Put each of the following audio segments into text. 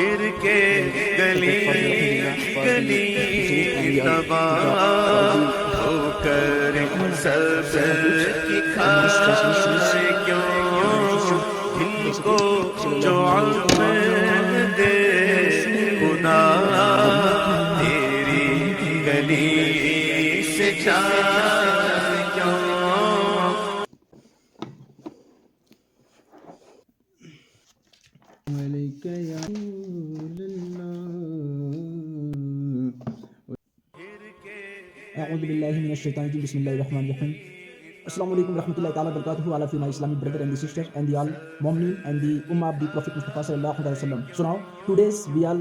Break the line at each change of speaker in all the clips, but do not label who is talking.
پھر کے گلی گلی تباہ ہو کر سب کی کھائے کیوں ان کو جو عفو دے خدا تیری گلی سے جائے کیوں.
علیک یا رسول اللہ. اعوذ باللہ من الشیطان الرجیم. بسم اللہ الرحمن الرحیم. Assalamu alaikum warahmatullahi ta'ala wabarakatuh. All of you my Islamic brother and the sister and the all Mu'minin and the Ummah of the Prophet Mustafa sallallahu alaihi wasallam. So now today's we all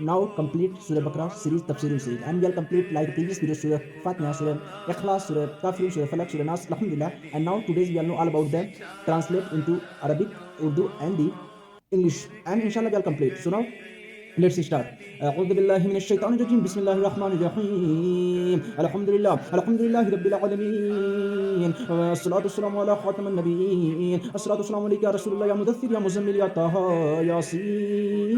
now complete Surah Baqarah series Tafsir series and we all complete like the previous video Surah Fatiha, Surah Ikhlas, Surah Kafirun, Surah Falaq, Surah Nas, alhamdulillah. And now today's we all know all about them translate into Arabic, Urdu and the English and inshallah we all complete. So now let's start. أعوذ بالله من الشيطان الرجيم. بسم الله الرحمن الرحيم. الحمد لله رب العالمين. الصلاة والسلام على خاتم النبيين. الصلاة والسلام عليك يا رسول الله يا مدثر يا مزمل يا طه ياسين.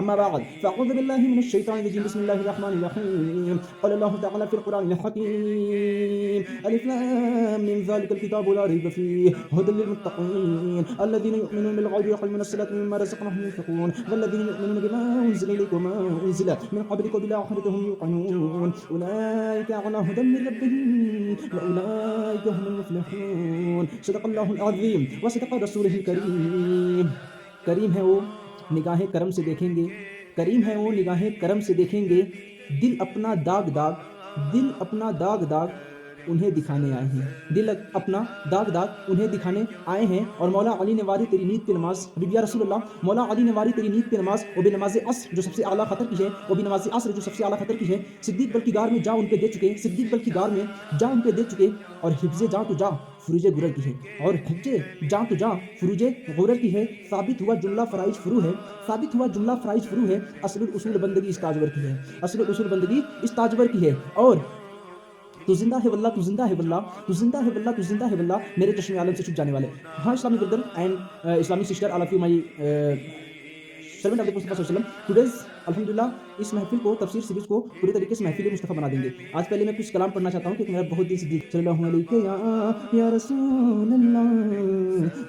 أما بعد فأعوذ بالله من الشيطان الرجيم. بسم الله الرحمن الرحيم. قال الله تعالى في القرآن الحكيم ألف لام من ذلك الكتاب لا ريب فيه هدى للمتقين الذين يؤمنون بالغيب ويقيمون الصلاة ومما رزقناهم ينفقون والذين يؤمنون بما أنزل إليك وما أنزل من قبلك وبالآخرة هم يوقنون أولئك على هدى من ربهم وأولئك هم المفلحون. صدق الله العظيم وصدق رسوله الكريم. کریم ہے وہ نگاہیں کرم سے دیکھیں گے، کریم ہے وہ نگاہیں کرم سے دیکھیں گے، دل اپنا داغ داغ انہیں دکھانے آئے ہیں، دل اپنا داغ انہیں دکھانے آئے ہیں. اور مولا علی نے واری تیری نیت پہ نماز، حبیب یا رسول اللہ مولا علی نے واری تیری نیت پہ نماز، وہ بھی نماز عصر جو سب سے اعلیٰ خطر کی ہے، وہ بھی نماز عصر جو سب سے اعلیٰ خطر کی ہے. صدیق بل کی گار میں جا ان پہ دے چکے، صدیق بل کی گار میں جا ان پہ دے چکے. اور حفظ جاں تو جا فروج غرر کی ہے، اور حفظ جاں تو جا فروج غرر کی ہے. ثابت ہوا جملہ فرائض فرو ہے، ثابت ہوا جملہ فرائض فرو ہے. اصل الاصول بندگی اس تاجور کی ہے، اصل الاصول بندگی اس تاجور کی ہے. اور تو زندہ ہے واللہ، تو زندہ ہے واللہ، تو زندہ ہے واللہ، تو زندہ ہے واللہ میرے چشم عالم سے چھپ جانے والے. ہاں اسلامی بردر اینڈ اسلامی sister all of you my servant of the مصطفیٰ صلی اللہ علیہ وسلم. ٹوڈیز الحمدللہ اس محفل کو تفسیر سیریز کو پوری طریقے سے محفل مصطفیٰ بنا دیں گے. آج پہلے میں کچھ کلام پڑھنا چاہتا ہوں کیونکہ میرا بہت دل سے صلی اللہ علیہ یا رسول اللہ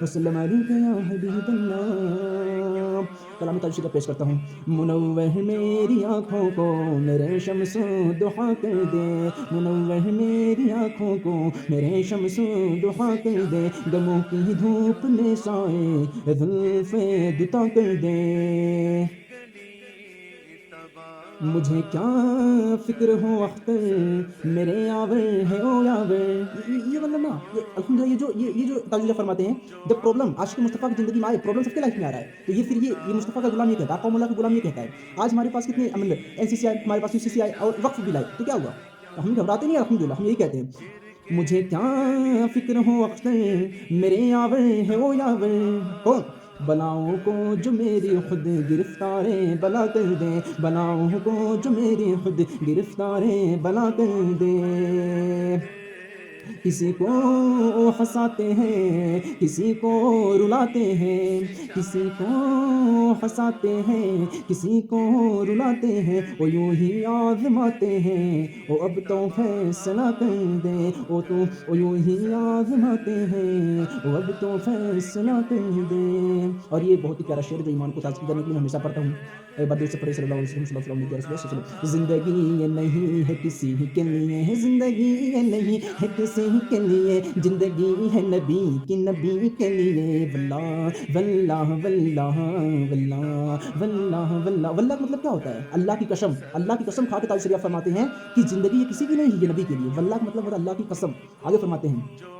وسلم علیک یا حبیب اللہ. کلام تاجی کا پیش کرتا ہوں. منور میری آنکھوں کو میرے شمس دحا کر دے، منور میری آنکھوں کو میرے شمس دحا کر دے، غموں کی دھوپ میں سائے زلف دتا کر دے. مجھے کیا فکر ہو اختر میرے یاور ہے او یاور. یہ مطلب نا الحمدللہ یہ جو تاجیہ فرماتے ہیں جب پرابلم عاشق مصطفیٰ کی زندگی میں آئے، پرابلم سب کے لائف میں آ رہا ہے تو یہ پھر یہ مصطفیٰ کا غلام یہ کہتا ہے، قوم اللہ کا غلام یہ کہتا ہے. آج ہمارے پاس کتنے NCC آئے، ہمارے پاس UCC آئے اور وقف بھی لائے تو کیا ہوا؟ ہم گھبراتے نہیں الحمدللہ، ہم یہی کہتے ہیں مجھے کیا فکر ہو اختر میرے یاور ہے او یاور. کون؟ بلاؤں کو جو میری خود گرفتاریں بلا کر دیں، بلاؤں کو جو میری خود گرفتاریں بلا کر دیں. کسی کو ہنساتے ہیں کسی کو رلاتے ہیں، کسی کو ہنساتے ہیں کسی کو رلاتے ہیں، وہ یوں ہی آزماتے ہیں وہ اب تو فیصلہ کر دیں، وہ یوں ہی آزماتے ہیں وہ اب تو فیصلہ کر دیں. اور یہ بہت ہی پیارا شعر جو ایمان کو تازگی کرنے کے لیے میں ہمیشہ پڑھتا ہوں. ایک بار دل سے پڑھے صلی اللہ علیہ وسلم صلی اللہ علیہ وسلم. زندگی یہ نہیں ہے کسی کے لیے، زندگی یہ نہیں ہے کسی کے لیے، زندگی ہے نبی کی نبی کے لیے. واللہ واللہ واللہ واللہ واللہ واللہ واللہ کا مطلب کیا ہوتا ہے؟ اللہ کی قسم، اللہ کی قسم کھا کے تاج شریعہ فرماتے ہیں کہ زندگی یہ کسی کی نہیں، یہ نبی کے لیے. واللہ کا مطلب ہوتا ہے اللہ کی قسم. آگے فرماتے ہیں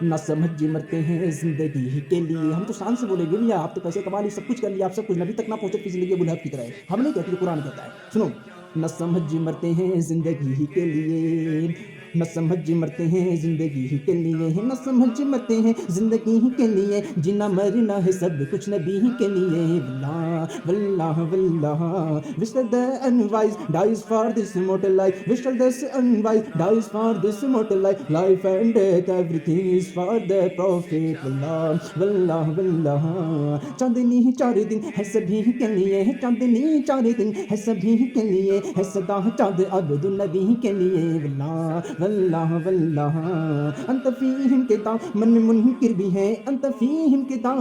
نہ سمجھ مرتے ہیں زندگی کے لیے. ہم تو شان سے بولے گے یا آپ تو پیسے کما لی، سب کچھ کر لیا، آپ سب کچھ نبی تک نہ پہنچے کہ زندگی ابو لہب کی طرح ہے. ہم نہیں کہتے، قرآن کہتا ہے. سنو، نہ سمجھ مرتے ہیں زندگی کے لیے نہ سمجھ مرتے ہیں زندگی ہی کے لیے، نہ سمجھ مرتے ہیں زندگی ہی کے لیے، جینا مرنا ہے سب کچھ نبی ہی کے لیے. واللہ واللہ واللہ wish that the unwise dies for this mortal life, wish that the unwise dies for this mortal life, life and death everything is for the prophet. واللہ واللہ واللہ چاندنی چار دن ہے سبھی کے لیے، چاندنی چار دن ہے سبھی کے لیے، ہے صدا چاند عبد النبی کے لیے. واللہ واللہ واللہ انت فیہم کتاب من منکر بھی ہے، انت فیہم کتاب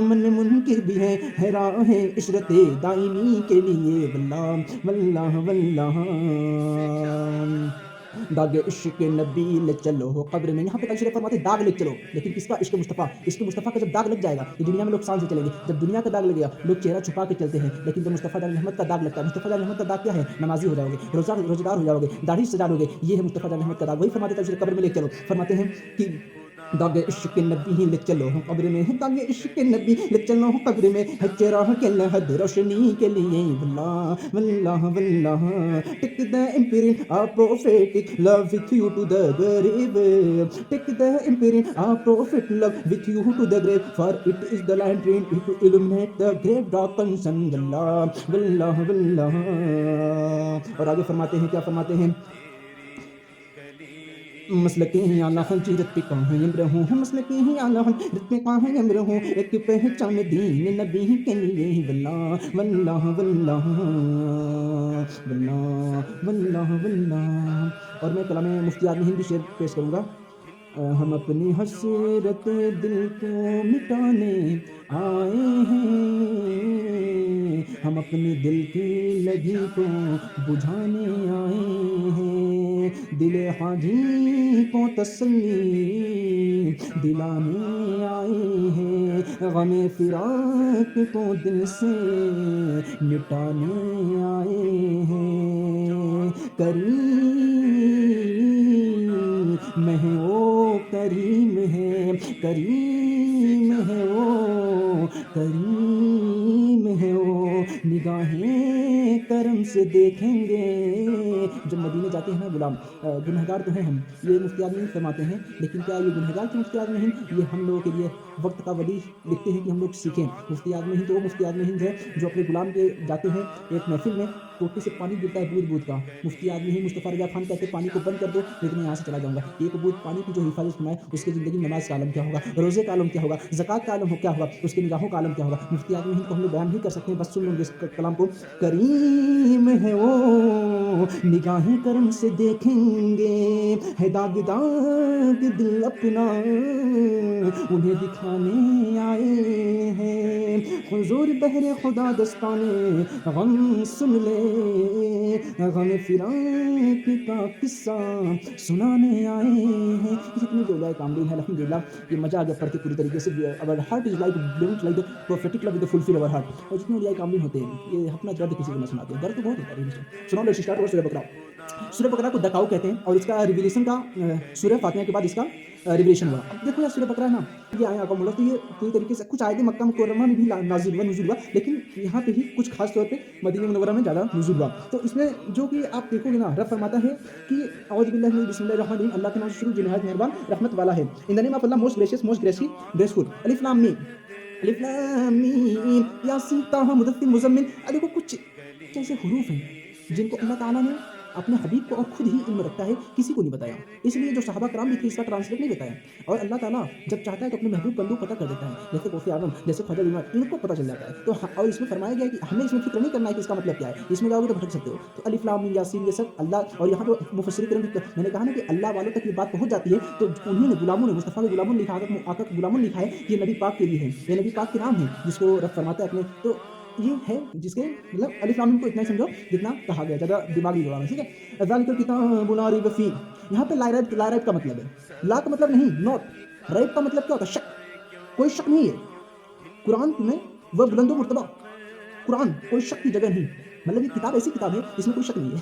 من منکر بھی ہے راہ عشرت دائمی کے لیے. واللہ واللہ واللہ داغ عشق نبی لے چلو قبر میں. یہاں پہ تشریف فرماتے داغ لے چلو، لیکن کس کا؟ عشق مصطفیٰ. عشق مصطفیٰ کا جب داغ لگ جائے گا تو دنیا میں لوگ سانس سے چلیں گے. جب دنیا کا داغ لگے گا لوگ چہرہ چھپا کے چلتے ہیں، لیکن جب مصطفیٰ جان رحمت کا داغ لگتا ہے، مصطفیٰ جان رحمت کا داغ کیا ہے؟ نمازی ہو جاؤ گے، روزہ دار ہو جاؤ گے، داڑھی سجا لو گے. یہ ہے مصطفیٰ جان رحمت کا داغ. وہی فرماتے تشریف قبر میں لے چلو. فرماتے ہیں کہ داغ عشق نبی لے چلو قبر میں، داغ عشق نبی لے چلو قبر میں، ہے چراغ کے لہد روشنی کے لیے. واللہ واللہ واللہ take the imprint of prophetic love with you to the grave, take the imprint of prophet love with you to the grave, for it is the lantern to illuminate the grave darkens. واللہ واللہ واللہ. اور آگے فرماتے ہیں، کیا فرماتے ہیں؟ مسلکیں ہیں اعلیٰ رت پہ کہاں رہوں، مسلکیں ہیں اعلیٰ رت پہ کہاں رہوں، ایک پہچان دین نبی کے لیے. واللہ واللہ واللہ واللہ واللہ واللہ. اور میں کلام مفتی اعظم ہند بھی شعر پیش کروں گا. ہم اپنی حسرت دل کو مٹانے آئے ہیں، ہم اپنے دل کی لگی کو بجھانے آئے ہیں، دل حاجی کو تسلی دلانے آئے ہیں، غم فراق کو دل سے مٹانے آئے ہیں. کریم ہے او کریم ہے، کریم ہے او کریم ہے او، نگاہیں کرم سے دیکھیں گے. جب مدینے جاتے ہیں نا غلام، گنہگار تو ہیں ہم، یہ مفتی اعظم فرماتے ہیں، لیکن کیا یہ گنہگار کے مفتی اعظم ہند؟ یہ ہم لوگوں کے لیے وقت کا ولی لکھتے ہیں کہ ہم لوگ سیکھیں. مفتی اعظم ہند تو وہ مفتی اعظم ہند ہے جو اپنے غلام کے جاتے ہیں ایک محفل میں، ٹوٹی سے پانی گرتا ہے بود بود کا. مفتی اعظم ہند مصطفیٰ رضا خان کہتے ہیں پانی کو بند کر دو لیکن میں یہاں سے چلا جاؤں گا. ایک بود پانی کی جو حفاظت فرمائے اس کی زندگی نماز کا عالم کیا ہوگا، روزے کا عالم کیا ہوگا، زکوٰۃ کا عالم کیا ہوگا، اس کی نگاہوں کا عالم کیا ہوگا. مفتی اعظم ہند کو ہم لوگ بیان نہیں کر سکتے ہیں، بس سن لوں گے اس کلام کو. کریم ہے وہ نگاہیں کرم سے دیکھیں گے، ہے داغ داغ دل اپنا انہیں دکھانے آئے ہیں. حضور بہر خدا دستانے غم سن لے، غم فراق کا قصہ سنانے آئے ہیں. جتنے جو لائے کاملین ہے الحمدللہ، یہ مزہ آ گیا پڑھ کے پوری طریقے سے. our heart is like bloomed like the prophetic love with the fulfill our heart. اور جتنے لائے کاملین ہوتے ہیں یہ اپنا درد کسی کو نہ سناتے ہیں، درد تو بہت ہوتا ہے. سناؤ لیٹس اسٹارٹ سورہ بقرہ. سورہ بقرہ کو دکاؤ کہتے ہیں اور اس کا ریویلیشن کا سورہ فاتحہ کے بعد اس کا ریویلیشن ہوا. اب دیکھو یار سورہ بقرہ ہے نا، یہ آیا کا مطلب تو یہ پوری طریقے سے کچھ آیتیں مکہ مکرمہ میں بھی نازل ہوا، لیکن یہاں پہ ہی کچھ خاص طور پہ مدینہ منورہ میں زیادہ نزول ہوا. تو اس میں جو کہ آپ دیکھو گے نا، رب فرماتا ہے کہ اعوذ باللہ من بسم اللہ الرحمن الرحیم، اللہ کے نام سے شروع جو نہایت مہربان رحمت والا ہے. In the name of Allah most gracious most graceful. الف لام میم، الف لام میم یاسین طہ مدثر مزمل. دیکھو کچھ ایسے حروف ہیں جن کو اللہ تعالیٰ نے اپنے حبیب کو اور خود ہی علم رکھتا ہے، کسی کو نہیں بتایا. اس لیے جو صحابہ کرام بھی تھے اس کا ٹرانسلیٹ نہیں بتایا. اور اللہ تعالیٰ جب چاہتا ہے تو اپنے محبوب بندوں کو پتہ کر دیتا ہے، جیسے غوث اعظم، جیسے خواجہ بیمار، ان کو پتہ چل جاتا ہے. تو اور اس میں فرمایا گیا ہے کہ ہمیں اس میں فکر نہیں کرنا ہے کہ اس کا مطلب کیا ہے، اس میں جاؤ گے تو بھٹک سکتے ہو. تو الف لام میم یاسین یہ سب اللہ، اور یہاں پہ مفسرین کرام میں نے کہا نا کہ اللہ والوں تک یہ بات پہنچ جاتی ہے تو انہوں نے غلاموں نے مصطفیٰ کے غلاموں نے لکھا، آقا کے غلاموں نے لکھا ہے کہ یہ نبی پاک کے لیے ہے، یہ نبی پاک کے نام ہے جس کو رب فرماتا ہے اپنے. تو یہ ہے جس کے مطلب الف لام میم کو اتنا ہی سمجھو جتنا کہا گیا، زیادہ دماغی جواب ہے. ٹھیک ہے. ذالک الکتاب لا ریب فیہ، یہاں پہ لا ریب کا مطلب ہے، لا کا مطلب نہیں، نوٹ. ریب کا مطلب کیا ہوتا ہے؟ شک. کوئی شک نہیں ہے قرآن میں، وہ بلند و مرتبہ قرآن، کوئی شک کی جگہ نہیں. مطلب یہ کتاب ایسی کتاب ہے جس میں کوئی شک نہیں ہے،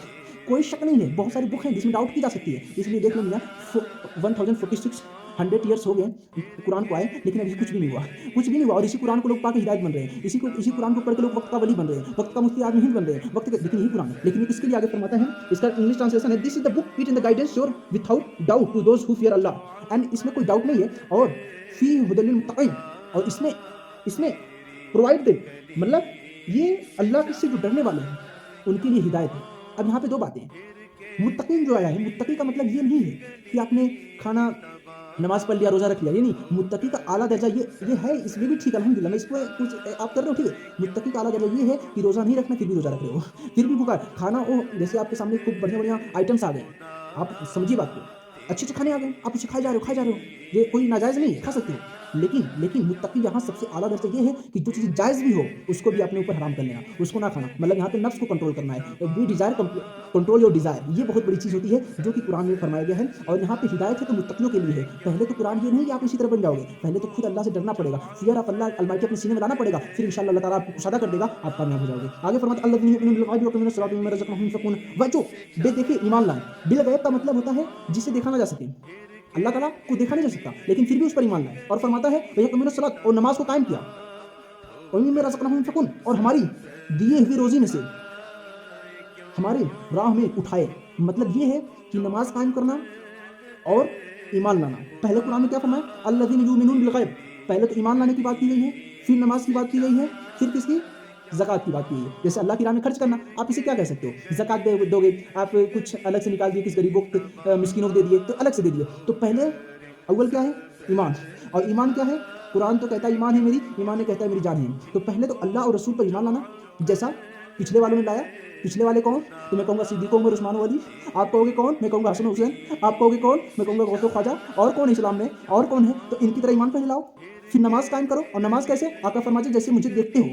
کوئی شک نہیں ہے. بہت ساری بک ہیں جس میں ڈاؤٹ کی جا سکتی ہے، اس لیے دیکھ لیں گے 1046 100 ایئرس ہو گئے قرآن کو آئے, لیکن ابھی کچھ بھی نہیں ہوا, کچھ بھی نہیں ہوا. اور اسی قرآن کو لوگ پا کے ہدایت بن رہے ہیں, اسی قرآن کو پڑھ کے لوگ وقت کا ولی بن رہے ہیں, وقت کا مفتی آدمی ہند بن رہے ہیں, وقت کے, لیکن یہی قرآن ہے. لیکن یہ کس کے لیے آگے فرماتا ہے, اس کا انگلش ٹرانسلیشن ہے, this is the book it in the guidance sure without doubt to those who fear Allah. And اس میں کوئی ڈاؤٹ نہیں ہے, اور فی ہدی للمتقین, اور اس میں پرووائڈ دے, مطلب یہ اللہ سے جو ڈرنے والے ہیں ان کے لیے ہدایت ہے. اب یہاں پہ دو باتیں ہیں. متقین جو آیا ہے, متقی کا مطلب یہ نہیں ہے کہ آپ نے کھانا نماز پڑھ لیا, روزہ رکھ لیا, یہ نہیں. متقی کا اعلیٰ درجہ یہ ہے, اس میں بھی ٹھیک الحمدللہ, میں اس کو کچھ آپ کر رہے ہو ٹھیک ہے. متقی کا اعلیٰ درجہ یہ ہے کہ روزہ نہیں رکھنا پھر بھی روزہ رکھ رہے ہو, پھر بھی بھوکا کھانا ہو, جیسے آپ کے سامنے خوب بڑھیا آئٹمس آ گئے, آپ سمجھیے بات کو, اچھے سے کھانے آ گئے, آپ اسے کھائے جا رہے ہو, یہ کوئی ناجائز نہیں ہے, کھا سکتے ہو. لیکن متقی یہاں سب سے اعلیٰ درجہ یہ ہے کہ جو چیز جائز بھی ہو اس کو بھی اپنے اوپر حرام کر لینا, اس کو نہ کھانا. مطلب یہاں پہ نفس کو کنٹرول کرنا ہے, we desire control your desire, یہ بہت بڑی چیز ہوتی ہے جو کہ قرآن میں فرمایا گیا ہے. اور یہاں پہ ہدایت ہے تو متقیوں کے لیے ہے. پہلے تو قرآن یہ نہیں کہ آپ اسی طرح بن جاؤ گے, پہلے تو خود اللہ سے ڈرنا پڑے گا, فیئر آف اللہ المائٹی اپنے سینے میں لانا پڑے گا, پھر انشاءاللہ اللہ تعالیٰ آپ کو کشادہ کر دے گا, آپ کامیاب ہو جاؤ گے. آگے فرماتا ہے الذین یؤمنون بالغیب ویقیمون الصلاۃ ومما رزقناہم ينفقون, وہ جو بے دیکھے ایمان لائیں. بالغیب کا مطلب ہوتا ہے جسے دیکھا نہ جا سکے, اللہ تعالیٰ کو دیکھا نہیں جا سکتا, لیکن پھر بھی اس پر ایمان لائے. اور فرماتا ہے ویقیمون الصلاۃ, اور نماز کو قائم کیا, ومما رزقناہم ينفقون, اور ہماری دیے ہوئی روزی میں سے ہمارے راہ میں اٹھائے. مطلب یہ ہے کہ نماز قائم کرنا اور ایمان لانا. پہلے قرآن میں کیا فرمایا, الذین یؤمنون بالغیب, پہلے تو ایمان لانے کی بات کی گئی ہے, پھر نماز کی بات کی گئی ہے, پھر کس کی, زکوٰۃ کی بات کی ہے. جیسے اللہ کی راہ میں خرچ کرنا, آپ اسے کیا کہہ سکتے ہو, زکوٰۃ دو گے, آپ کچھ الگ سے نکال دیے, کس غریبوں مسکینوں کو دے دیے تو الگ سے دے دیے. تو پہلے اول کیا ہے, ایمان. اور ایمان کیا ہے, قرآن تو کہتا ہے ایمان ہے میری, ایمان نے کہتا ہے میری جان ہے. تو پہلے تو اللہ اور رسول پر ایمان لانا, جیسا پچھلے والوں نے لایا. پچھلے والے کون, تو میں کہوں گا صدیق عمر عثمان و علی. آپ کہو گے کون, میں کہوں گا حسن حسین. آپ کہو گے کون, میں کہوں گا غوث و خواجہ. اور کون اسلام میں, اور کون ہے, تو ان کی طرح ایمان پہلے لاؤ, پھر نماز قائم کرو. اور نماز کیسے, آقا فرماتے جیسے مجھے دیکھتے ہو,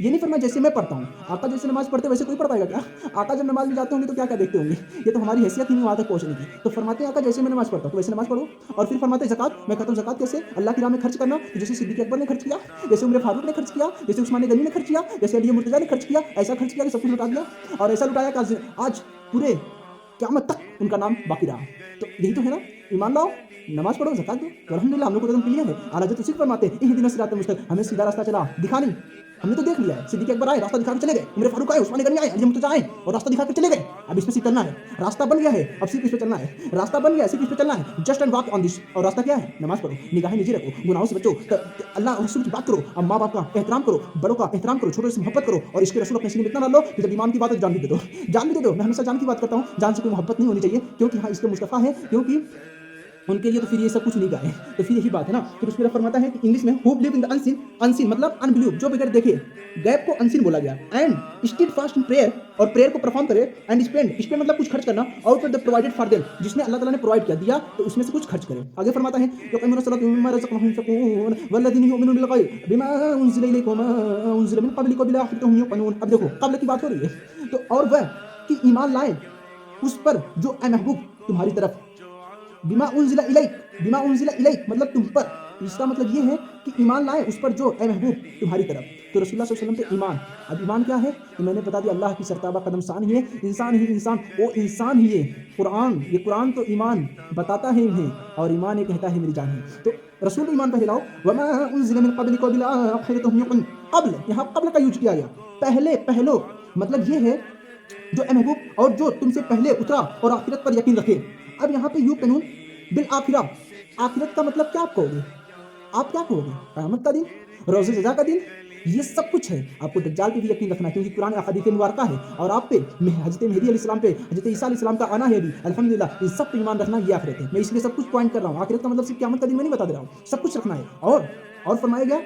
یہ نہیں فرمایا جیسے میں پڑھتا ہوں. آقا جیسے نماز پڑھتے ویسے کوئی پڑھ پائے گا کیا, آقا جب نماز میں جاتے ہوں گے تو کیا دیکھتے ہوں گے, یہ تو ہماری حیثیت ہی نہیں وہاں تک پہنچنے کی. تو فرماتے ہیں آقا جیسے میں نماز پڑھتا ہوں تو ویسے نماز پڑھو. اور پھر فرماتے ہیں زکوٰۃ, میں کہتا ہوں زکوٰۃ کیسے, اللہ کی راہ میں خرچ کرنا, جیسے صدیق اکبر نے خرچ کیا, جیسے عمر فاروق نے خرچ کیا, جیسے عثمان غنی نے خرچ کیا, جیسے علی مرتضیٰ نے خرچ کیا, ایسا خرچ کیا کہ سب کچھ لٹا دیا, اور ایسا لٹایا کہ آج پورے قیامت تک ان کا نام باقی رہا. تو یہی تو ہے نا, ایمان لاؤ, نماز پڑھو, زکوٰۃ دو. تو الحمدللہ ہم لوگ کو تو کلیئر ہے. اعلیٰ حضرت اسی فرماتے ہیں اہدنا الصراط المستقیم, ہمیں سیدھا راستہ چلا دکھا نہیں, ہم نے تو دیکھ لیا ہے. صدیق اکبر آئے, راستہ دکھا کے چلے گئے, عمر فاروق آئے, عثمان غنی آئے, علی مرتضیٰ آئے اور راستہ دکھا کے چلے گئے. اب اس پہ صرف چلنا ہے, راستہ بن گیا ہے, اب صرف اس پہ چلنا ہے. راستہ بن گیا ہے, صرف اس پہ چلنا ہے, جسٹ اینڈ واک آن دس. اور راستہ کیا ہے, نماز پڑھو, نگاہیں نیچے رکھو, گناہوں سے بچو, اللہ اور رسول کی بات کرو, اب ماں باپ کا احترام کرو, بڑوں کا احترام کرو, چھوٹوں سے محبت کرو, اور اس کے رسول اپنے سینے میں اتنا ڈال لو کہ جب ایمان کی بات ہے جان بھی دے دو, جان بھی دے دو. میں ہمیشہ جان کی بات کرتا ہوں, جان سے کوئی محبت نہیں ہونی چاہیے, کیونکہ ہاں اس کے مصطفیٰ ہے, کیونکہ ان کے لیے تو پھر یہ سب کچھ نہیں گائے. تو پھر یہی بات ہے نا. پھر اس میں فرماتا ہے کہ انگلش میں who believe in the unseen, unseen مطلب unbelieve, جو بغیر دیکھے, غیب کو unseen بولا گیا. and steadfast in prayer, اور prayer کو پرفارم کرے, and spend مطلب کچھ خرچ کرنا, out of the provided for them, جس نے اللہ تعالیٰ نے پرووائڈ کیا دیا تو اس میں سے کچھ خرچ کرے. آگے فرماتا ہے یقیمون الصلاۃ ومما رزقناہم ينفقون والذین یؤمنون بالغیب بما انزل الیک وما انزل من قبلک وبالآخرۃ هم یوقنون. اب دیکھو قبل کی بات ہو رہی ہے, تو اور وہ کہ ایمان لائیں اس پر جو اے محبوب تمہاری طرف, بما انزل الیک, بما انزل الیک مطلب تم پر, اس کا مطلب یہ ہے کہ ایمان لائیں اس پر جو اے محبوب تمہاری طرف. تو رسول اللہ صلی اللہ علیہ وسلم پہ ایمان. اب ایمان کیا ہے, تو میں نے بتا دیا, اللہ کی سرتابہ قدم ثان ہی ہے, انسان ہی انسان, وہ انسان ہی ہے. قرآن, یہ قرآن تو ایمان بتاتا ہے انہیں, اور ایمان یہ کہتا ہے میری جان ہے. تو رسول ایمان پہلے لاؤ. وما انزل من قبلک وبالآخرۃ هم یوقنون, قبل, یہاں قبل کا یوز کیا گیا, پہلے, پہلو مطلب یہ ہے جو اے محبوب, اور جو تم سے پہلے اترا اور آخرت پر یقین رکھے. اب یہاں پہ یوقنون بالآخرہ, آخرت کا مطلب کیا آپ کہو گے, آپ کیا کہو گے, قیامت کا دن, روز جزا کا دن, یہ سب کچھ ہے. آپ کو دجال پہ بھی یقین رکھنا ہے, کیونکہ قرآن احادیث مبارکہ ہے, اور آپ پہ حضرت مہدی علیہ السلام پہ, حضرت عیسیٰ علیہ السلام کا آنا ہے بھی, الحمدللہ. ان سب پہ ایمان رکھنا, یہ آخرت ہے. میں اس لیے سب کچھ پوائنٹ کر رہا ہوں. آخرت کا مطلب صرف قیامت کا دن میں نہیں بتا دے رہا ہوں, سب کچھ رکھنا ہے. اور فرمایا گیا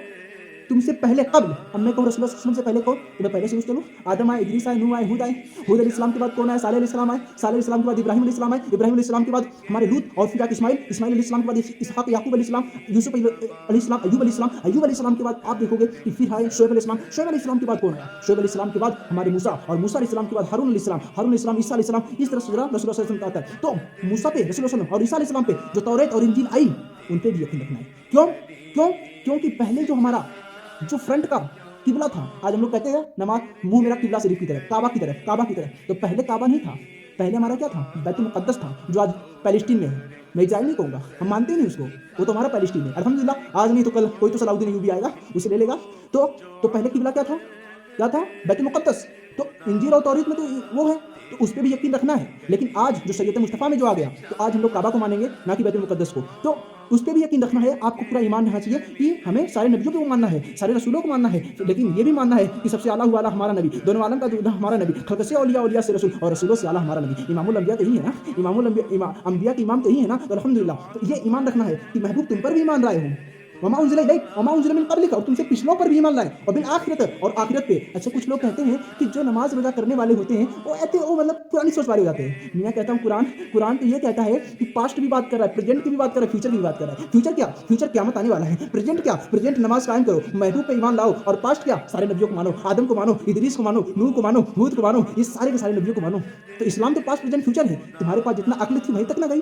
تم سے پہلے قبل. اب میں کہوں رسول اللہ صلی اللہ علیہ وسلم سے پہلے کون, تو میں پہلے سے چلوں. آدم آئے, ادریس آئے, نوح آئے, ہود آئے. ہود علیہ السلام کے بعد کون آئے, صالح علیہ السلام آئے. صالح علیہ السلام کے بعد ابراہیم علیہ السلام آئے. ابراہیم علیہ السلام کے بعد ہمارے لوط, اور پھر اسماعیل. اسماعیل علیہ السلام کے بعد اسحاق, یعقوب علیہ السلام, یوسف علیہ السلام, ایوب علیہ السلام. ایوب علیہ السلام کے بعد آپ دیکھو گے کہ پھر آئے شعیب علیہ السلام. شعیب علیہ السلام کے بعد کون آیا, شعیب علیہ السلام کے بعد ہمارے موسیٰ, اور موسیٰ علیہ السلام کے بعد ہارون علیہ السلام. ہارون علیہ السلام, عیسیٰ علیہ السلام. اس طرح سے رسول اللہ صلی اللہ علیہ وسلم کا آتا ہے. تو موسیٰ پہ, رسول اللہ صلی اللہ علیہ وسلم اور عیسیٰ علیہ السلام پہ جو توریت اور انجیل آئی, ان پہ بھی یقین رکھنا ہے. کیونکہ پہلے جو ہمارا جو فرنٹ کا قبلہ تھا, آج ہم لوگ کہتے ہیں نماز منہ میرا قبلہ شریف کی طرف, کعبہ کی طرف, کعبہ کی طرف, تو پہلے کعبہ نہیں تھا, پہلے ہمارا کیا تھا؟ بیت المقدس تھا، جو آج پیلسٹین میں ہے. میں اسرائیل نہیں کہوں گا، ہم مانتے ہی نہیں اس کو، وہ تو ہمارا پیلسٹین ہے. الحمدللہ آج نہیں تو کل کوئی تو صلاح الدین ایوبی آئے گا، اسے لے لے گا. تو پہلے قبلہ کیا تھا؟ کیا تھا؟ بیت المقدس. تو انجیل اور توریت میں تو وہ ہے، تو اس پہ بھی یقین رکھنا ہے. لیکن آج جو شریعت مصطفیٰ میں جو آ گیا، تو آج ہم لوگ کعبہ کو مانیں گے نہ کہ بیت المقدس کو. تو اس پہ بھی یقین رکھنا ہے. آپ کو پورا ایمان رہنا چاہیے کہ ہمیں سارے نبیوں کو ماننا ہے، سارے رسولوں کو ماننا ہے، لیکن یہ بھی ماننا ہے کہ سب سے اعلیٰ والا ہمارا نبی، دونوں عالم کا دولہ ہمارا نبی، خلق سے اولیاء، اولیاء سے رسول، اور رسولوں سے اعلیٰ ہمارا نبی. امام الانبیاء تو یہی ہے نا، امام الانبیاء، انبیاء کے امام تو یہی ہے نا. تو الحمدللہ تو یہ ایمان رکھنا ہے کہ محبوب تم پر بھی ایمان لائے ہوں، وما انزل الیک وما انزل من قبلک، اور تم سے پچھلوں پر بھی ایمان لائے، اور بالآخرت، اور آخرت پہ. اچھا کچھ لوگ کہتے ہیں کہ جو نماز روزہ کرنے والے ہوتے ہیں وہ مطلب پرانی سوچ والے ہو جاتے ہیں. میں کہتا ہوں قرآن تو یہ کہتا ہے کہ پاسٹ بھی بات کر رہا ہے، پریزنٹ کی بھی بات کر رہا ہے، فیوچر کی بھی بات کر رہا ہے. فیوچر کیا؟ فیوچر قیامت آنے والا ہے. پریزنٹ کیا؟ پریزنٹ نماز قائم کرو، محبوب پہ ایمان لاؤ. اور پاسٹ کیا؟ سارے نبیوں کو مانو، آدم کو مانو، ادریس کو مانو، نوح کو مانو، ہود کو مانو، یہ سارے کے سارے نبیوں کو مانو. تو اسلام تو پاسٹ پریزنٹ فیوچر ہے. تمہارے پاس جتنا عقل تھی وہیں تک نہ گئی،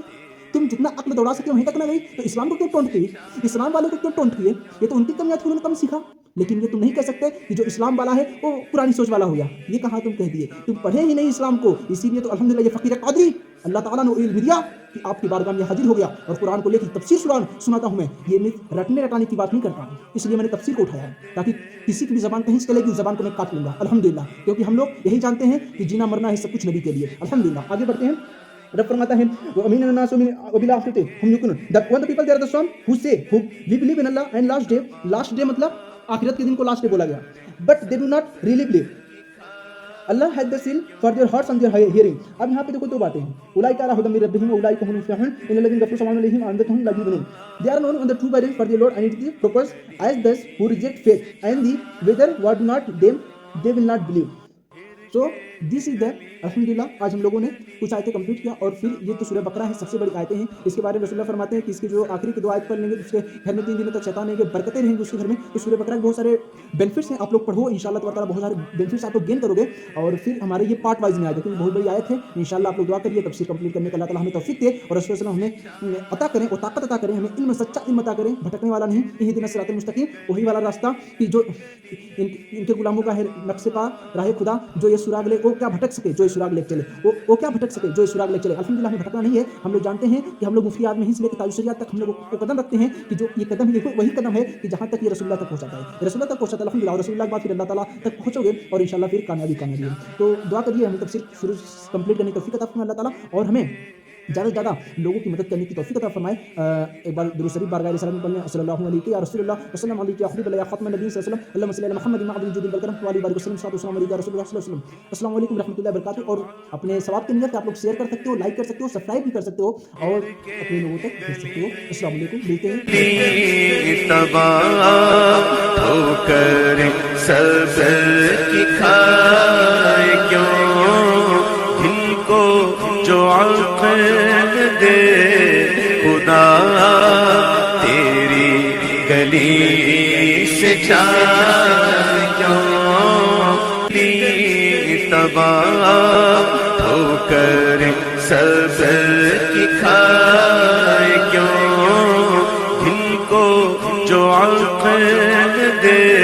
تم جتنا عقل دوڑا سکتے وہیں تک نہ گئی. تو اسلام کو کیوں ٹونٹ کیے؟ اسلام والوں کو کیوں ٹونٹ کیے؟ یہ تو ان کی کمیاں تھی، انہوں نے کم سیکھا. لیکن یہ تم نہیں کہہ سکتے کہ جو اسلام والا ہے وہ پرانی سوچ والا ہو گیا. یہ کہاں تم کہہ دیے؟ تم پڑھے ہی نہیں اسلام کو. اسی لیے تو الحمدللہ یہ فقیر قادری اللہ تعالیٰ نے علم دیا کہ آپ کی بارگاہ میں حاضر ہو گیا اور قرآن کو لے کے تفسیر سناتا ہوں. میں یہ رٹنے رٹانے کی بات نہیں کرتا ہوں، اس لیے میں نے تفسیر کو اٹھایا ہے تاکہ کسی کی بھی زبان کہیں سے چلے گی اس زبان کو میں کاٹ لوں گا الحمدللہ. کیونکہ ہم لوگ یہی جانتے ہیں کہ جینا مرنا ہے سب کچھ نبی کے لیے. الحمدللہ آگے بڑھتے ہیں. رب فرماتا ہے وَأَمِنَ النَّاسُ وَبِالْآخِرَةِ هُمْ يُوقِنُونَ. When the people there are the some who say we believe in Allah and last day مطلب آخرت کے دن کو لاسٹ ڈے بولا گیا. But they do not really believe. Allah had the seal for their hearts and their hearing. اب یہاں پہ دیکھو دو باتیں ہیں. أُولَٰئِكَ عَلَىٰ هُدًى مِن رَبِّهِمْ وَأُولَٰئِكَ هُمُ الْمُفْلِحُونَ إِنَّ الَّذِينَ كَفَرُوا سَوَاءٌ عَلَيْهِمْ أَأَنذَرْتَهُمْ لَا يُؤْمِنُونَ. They are known on the true guidance for their Lord and it is proposed as those who reject faith and the whether what not them they will not believe. So this is that. الحمدللہ آج ہم لوگوں نے کچھ آیتیں complete کیا. اور پھر یہ تو سورہ بقرہ ہے، سب سے بڑی آیتیں ہیں. اس کے بارے میں رسول اللہ فرماتے ہیں کہ اس کے جو آخری کی دو آیت پڑھ لیں گے تو اس کے گھر میں 3 دنوں تک شیطان نہیں گے، برکتیں رہیں گی اس کے گھر میں. تو سورہ بقرہ کے بہت سارے بینیفٹس ہیں، آپ لوگ پڑھو انشاءاللہ تبارک تعالیٰ، بہت سارے بینیفٹس آپ لوگ گین کرو گے. اور پھر ہمارے یہ پارٹ وائز میں آئے گا کیونکہ بہت بڑی آیت ہے. انشاءاللہ آپ لوگ دعا کریے تفسیر کمپلیٹ کرنے کا، اللہ تعالیٰ ہمیں توفیق دے اور رسول اللہ ہمیں عطا کریں اور طاقت عطا کریں، ہمیں علم، سچا علم عطا کریں، بھٹکنے والا نہیں. اہدنا الصراط المستقیم، وہی والا راستہ کہ جو ان کے غلاموں کا ہے نقش پا راہ خدا، جو یہ سراغ لے وہ کیا بھٹک سکے، جو یہ سراغ لے چلے وہ کیا بھٹک سکے، جو یہ سراغ لے چلے. الحمدللہ ہمیں بھٹکنا نہیں ہے. ہم لوگ جانتے ہیں کہ ہم لوگ مفتی آدمی ہیں، اس لیے کہ تاج شریعت تک ہم لوگ وہ قدم رکھتے ہیں کہ جو یہ قدم ہے وہی قدم ہے کہ جہاں تک یہ رسول اللہ تک پہنچاتا ہے، رسول اللہ تک پہنچاتا ہے. الحمدللہ اور رسول اللہ کے بعد پھر اللہ تعالیٰ تک پہنچو گے اور انشاءاللہ پھر کامیابی ہے. تو دعا کریے ہمیں تفسیر شروع کمپلیٹ کرنے کی توفیق عطا فرمائے اللہ تعالیٰ، اور ہمیں زیادہ سے زیادہ لوگوں کی مدد کرنے کی توفیق عطا فرمائے. ایک بار درود شریف بارگاہ رسالت میں پڑھنے صلی اللہ علیہ یا رسول اللہ وسلم علیہ یا حبیب اللہ یا خاتم النبی صلی اللہ علیہ وسلم اللہم صلی علی محمد معدن الجود والکرم وعلی بارک وسلم صلی اللہ علیہ رسول اللہ صلی اللہ علیہ وسلم. السلام علیکم ورحمۃ اللہ وبرکاتہ. اور اپنے ثواب کی نیت آپ لوگ شیئر کر سکتے ہو، لائک کر سکتے ہو، سبسکرائب بھی کر سکتے ہو اور اپنے لوگوں تک بھیج سکتے ہو. السلام علیکم، ملتے ہیں.
تباہ ہو کر سب کی کھائے کیوں دل کو جو عقل دے خدا تیری گلی سے جائے کیوں. تباہ ہو کر سب کی کھائے کیوں دل کو جو عقل دے